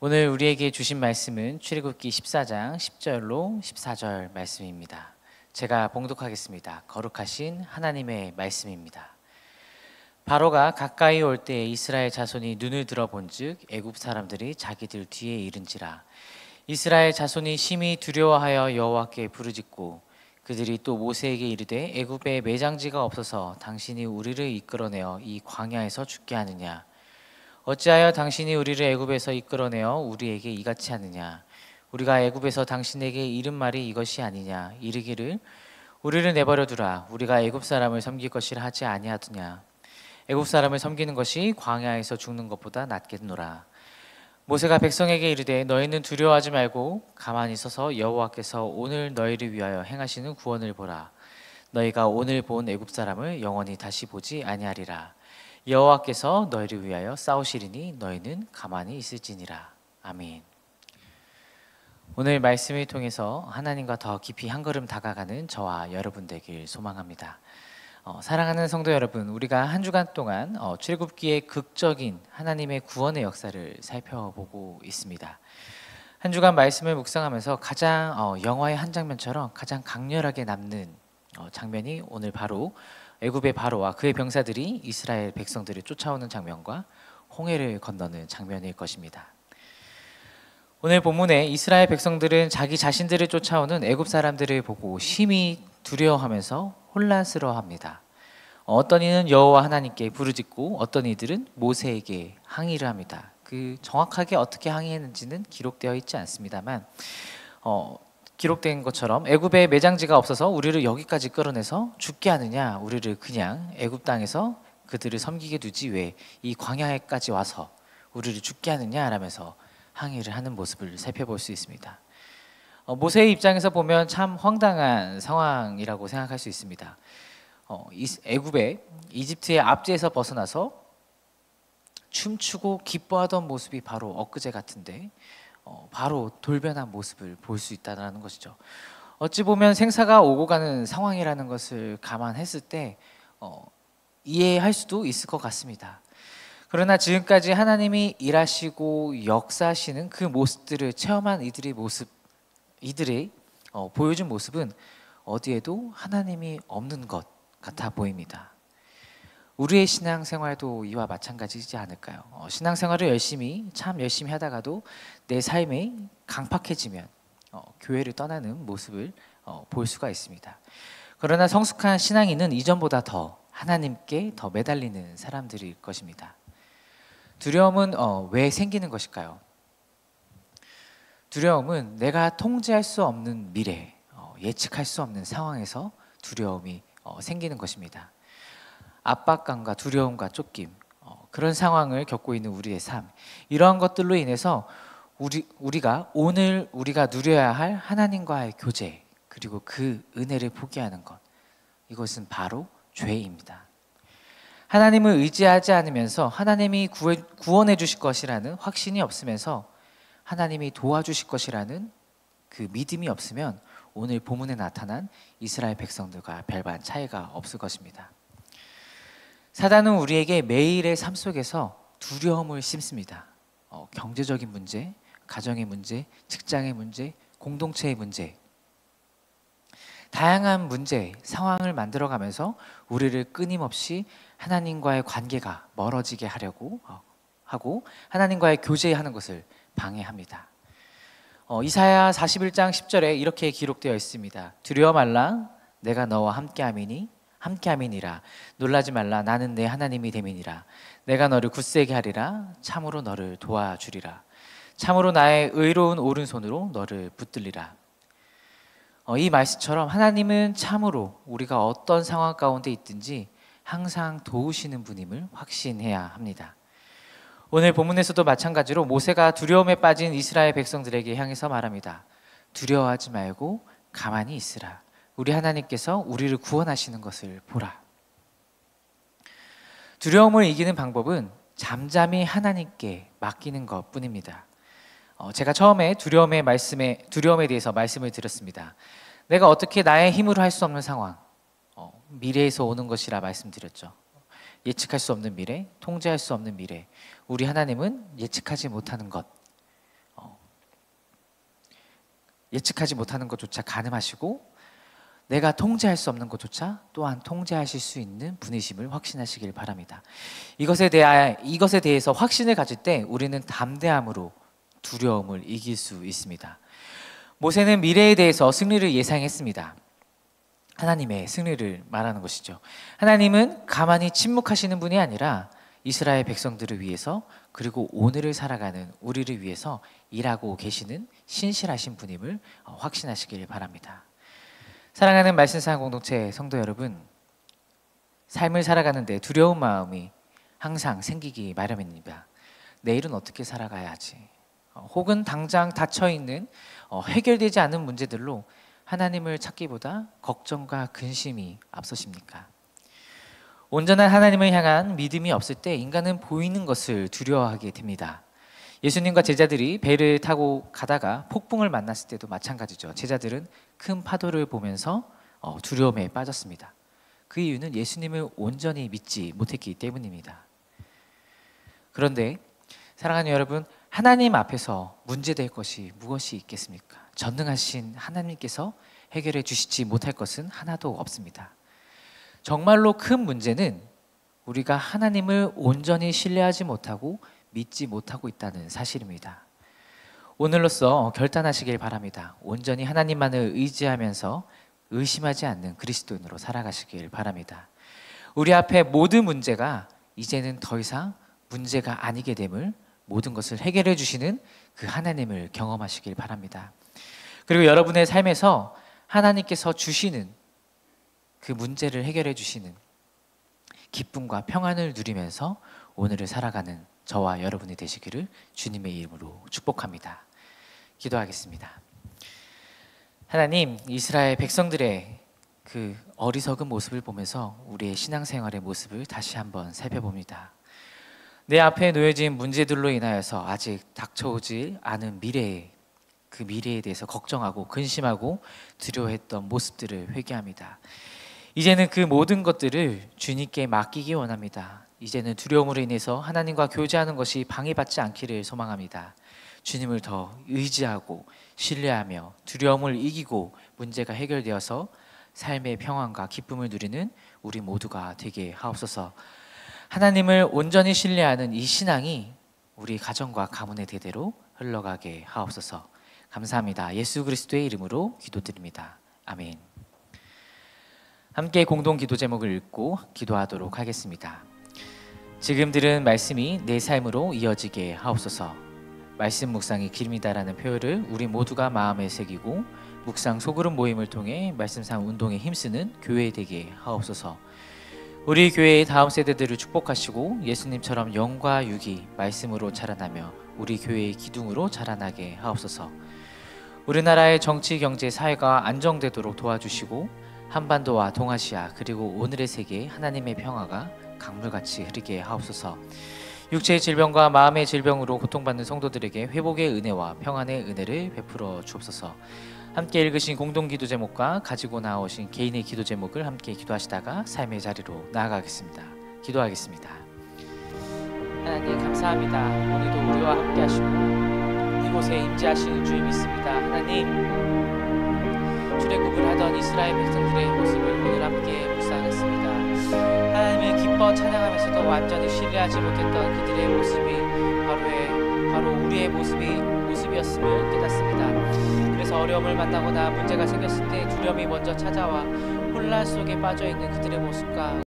오늘 우리에게 주신 말씀은 출애굽기 14장 10절로 14절 말씀입니다. 제가 봉독하겠습니다. 거룩하신 하나님의 말씀입니다. 바로가 가까이 올 때 이스라엘 자손이 눈을 들어본즉 애굽 사람들이 자기들 뒤에 이른지라. 이스라엘 자손이 심히 두려워하여 여호와께 부르짖고 그들이 또 모세에게 이르되 애굽에 매장지가 없어서 당신이 우리를 이끌어내어 이 광야에서 죽게 하느냐. 어찌하여 당신이 우리를 애굽에서 이끌어내어 우리에게 이같이 하느냐. 우리가 애굽에서 당신에게 이른 말이 이것이 아니냐. 이르기를 우리를 내버려 두라. 우리가 애굽 사람을 섬길 것이라 하지 아니하더냐. 애굽 사람을 섬기는 것이 광야에서 죽는 것보다 낫겠노라. 모세가 백성에게 이르되 너희는 두려워하지 말고 가만히 서서 여호와께서 오늘 너희를 위하여 행하시는 구원을 보라. 너희가 오늘 본 애굽 사람을 영원히 다시 보지 아니하리라. 여호와께서 너희를 위하여 싸우시리니 너희는 가만히 있을지니라. 아멘. 오늘 말씀을 통해서 하나님과 더 깊이 한 걸음 다가가는 저와 여러분 되길 소망합니다. 사랑하는 성도 여러분, 우리가 한 주간 동안 출애굽기의 극적인 하나님의 구원의 역사를 살펴보고 있습니다. 한 주간 말씀을 묵상하면서 가장 영화의 한 장면처럼 가장 강렬하게 남는 장면이 오늘 바로 애굽의 바로와 그의 병사들이 이스라엘 백성들을 쫓아오는 장면과 홍해를 건너는 장면일 것입니다. 오늘 본문에 이스라엘 백성들은 자기 자신들을 쫓아오는 애굽 사람들을 보고 심히 두려워하면서 혼란스러워합니다. 어떤 이는 여호와 하나님께 부르짖고 어떤 이들은 모세에게 항의를 합니다. 그 정확하게 어떻게 항의했는지는 기록되어 있지 않습니다만 기록된 것처럼 애굽에 매장지가 없어서 우리를 여기까지 끌어내서 죽게 하느냐, 우리를 그냥 애굽 땅에서 그들을 섬기게 두지 왜 이 광야에까지 와서 우리를 죽게 하느냐 라면서 항의를 하는 모습을 살펴볼 수 있습니다. 모세의 입장에서 보면 참 황당한 상황이라고 생각할 수 있습니다. 애굽에 이집트의 압제에서 벗어나서 춤추고 기뻐하던 모습이 바로 엊그제 같은데 바로 돌변한 모습을 볼 수 있다는 것이죠. 어찌 보면 생사가 오고 가는 상황이라는 것을 감안했을 때 이해할 수도 있을 것 같습니다. 그러나 지금까지 하나님이 일하시고 역사하시는 그 모습들을 체험한 이들이 보여준 모습은 어디에도 하나님이 없는 것 같아 보입니다. 우리의 신앙생활도 이와 마찬가지지 않을까요? 신앙생활을 열심히 하다가도 내 삶이 강팍해지면 교회를 떠나는 모습을 볼 수가 있습니다. 그러나 성숙한 신앙인은 이전보다 더 하나님께 더 매달리는 사람들일 것입니다. 두려움은 왜 생기는 것일까요? 두려움은 내가 통제할 수 없는 미래, 예측할 수 없는 상황에서 두려움이 생기는 것입니다. 압박감과 두려움과 쫓김, 그런 상황을 겪고 있는 우리의 삶, 이러한 것들로 인해서 우리가 오늘 우리가 누려야 할 하나님과의 교제, 그리고 그 은혜를 포기하는 것, 이것은 바로 죄입니다. 하나님을 의지하지 않으면서 하나님이 구원해 주실 것이라는 확신이 없으면서 하나님이 도와주실 것이라는 그 믿음이 없으면 오늘 본문에 나타난 이스라엘 백성들과 별반 차이가 없을 것입니다. 사단은 우리에게 매일의 삶 속에서 두려움을 심습니다. 경제적인 문제, 가정의 문제, 직장의 문제, 공동체의 문제, 다양한 문제, 상황을 만들어가면서 우리를 끊임없이 하나님과의 관계가 멀어지게 하려고 하고 하나님과의 교제하는 것을 방해합니다. 이사야 41장 10절에 이렇게 기록되어 있습니다. 두려워 말라, 내가 너와 함께함이니라. 놀라지 말라, 나는 내 하나님이 됨이니라. 내가 너를 굳세게 하리라. 참으로 너를 도와주리라. 참으로 나의 의로운 오른손으로 너를 붙들리라. 이 말씀처럼 하나님은 참으로 우리가 어떤 상황 가운데 있든지 항상 도우시는 분임을 확신해야 합니다. 오늘 본문에서도 마찬가지로 모세가 두려움에 빠진 이스라엘 백성들에게 향해서 말합니다. 두려워하지 말고 가만히 있으라. 우리 하나님께서 우리를 구원하시는 것을 보라. 두려움을 이기는 방법은 잠잠히 하나님께 맡기는 것뿐입니다. 제가 처음에 두려움에 대해서 말씀을 드렸습니다. 내가 어떻게 나의 힘으로 할 수 없는 상황, 미래에서 오는 것이라 말씀드렸죠. 예측할 수 없는 미래, 통제할 수 없는 미래, 우리 하나님은 예측하지 못하는 것, 예측하지 못하는 것조차 가늠하시고 내가 통제할 수 없는 것조차 또한 통제하실 수 있는 분이심을 확신하시길 바랍니다. 이것에 대해서 확신을 가질 때 우리는 담대함으로 두려움을 이길 수 있습니다. 모세는 미래에 대해서 승리를 예상했습니다. 하나님의 승리를 말하는 것이죠. 하나님은 가만히 침묵하시는 분이 아니라 이스라엘 백성들을 위해서 그리고 오늘을 살아가는 우리를 위해서 일하고 계시는 신실하신 분임을 확신하시길 바랍니다. 사랑하는 말씀사랑 공동체 성도 여러분, 삶을 살아가는데 두려운 마음이 항상 생기기 마련입니다. 내일은 어떻게 살아가야 하지? 혹은 당장 닫혀있는 해결되지 않은 문제들로 하나님을 찾기보다 걱정과 근심이 앞서십니까? 온전한 하나님을 향한 믿음이 없을 때 인간은 보이는 것을 두려워하게 됩니다. 예수님과 제자들이 배를 타고 가다가 폭풍을 만났을 때도 마찬가지죠. 제자들은 큰 파도를 보면서 두려움에 빠졌습니다. 그 이유는 예수님을 온전히 믿지 못했기 때문입니다. 그런데 사랑하는 여러분, 하나님 앞에서 문제될 것이 무엇이 있겠습니까? 전능하신 하나님께서 해결해 주시지 못할 것은 하나도 없습니다. 정말로 큰 문제는 우리가 하나님을 온전히 신뢰하지 못하고 믿지 못하고 있다는 사실입니다. 오늘로써 결단하시길 바랍니다. 온전히 하나님만을 의지하면서 의심하지 않는 그리스도인으로 살아가시길 바랍니다. 우리 앞에 모든 문제가 이제는 더 이상 문제가 아니게 됨을, 모든 것을 해결해 주시는 그 하나님을 경험하시길 바랍니다. 그리고 여러분의 삶에서 하나님께서 주시는 그 문제를 해결해 주시는 기쁨과 평안을 누리면서 오늘을 살아가는 저와 여러분이 되시기를 주님의 이름으로 축복합니다. 기도하겠습니다. 하나님, 이스라엘 백성들의 그 어리석은 모습을 보면서 우리의 신앙생활의 모습을 다시 한번 살펴봅니다. 내 앞에 놓여진 문제들로 인하여서 아직 닥쳐오지 않은 그 미래에 대해서 걱정하고 근심하고 두려워했던 모습들을 회개합니다. 이제는 그 모든 것들을 주님께 맡기기 원합니다. 이제는 두려움으로 인해서 하나님과 교제하는 것이 방해받지 않기를 소망합니다. 주님을 더 의지하고 신뢰하며 두려움을 이기고 문제가 해결되어서 삶의 평안과 기쁨을 누리는 우리 모두가 되게 하옵소서. 하나님을 온전히 신뢰하는 이 신앙이 우리 가정과 가문의 대대로 흘러가게 하옵소서. 감사합니다. 예수 그리스도의 이름으로 기도드립니다. 아멘. 함께 공동 기도 제목을 읽고 기도하도록 하겠습니다. 지금 들은 말씀이 내 삶으로 이어지게 하옵소서. 말씀 묵상이 길입니다라는 표현을 우리 모두가 마음에 새기고 묵상 소그룹 모임을 통해 말씀상 운동에 힘쓰는 교회 되게 하옵소서. 우리 교회의 다음 세대들을 축복하시고 예수님처럼 영과 육이 말씀으로 자라나며 우리 교회의 기둥으로 자라나게 하옵소서. 우리나라의 정치, 경제, 사회가 안정되도록 도와주시고 한반도와 동아시아 그리고 오늘의 세계에 하나님의 평화가 강물같이 흐르게 하옵소서. 육체의 질병과 마음의 질병으로 고통받는 성도들에게 회복의 은혜와 평안의 은혜를 베풀어 주옵소서. 함께 읽으신 공동기도 제목과 가지고 나오신 개인의 기도 제목을 함께 기도하시다가 삶의 자리로 나아가겠습니다. 기도하겠습니다. 하나님 감사합니다. 오늘도 우리와 함께 하시고 이곳에 임재하시는 주님 믿습니다. 하나님, 출애굽을 하던 이스라엘 백성들의 모습을 오늘 함께 묵상했습니다. 하나님을 기뻐 찬양하면서도 완전히 신뢰하지 못했던 그들의 모습이 바로 우리의 모습이었음을 깨닫습니다. 그래서 어려움을 만나거나 문제가 생겼을 때 두려움이 먼저 찾아와 혼란 속에 빠져있는 그들의 모습과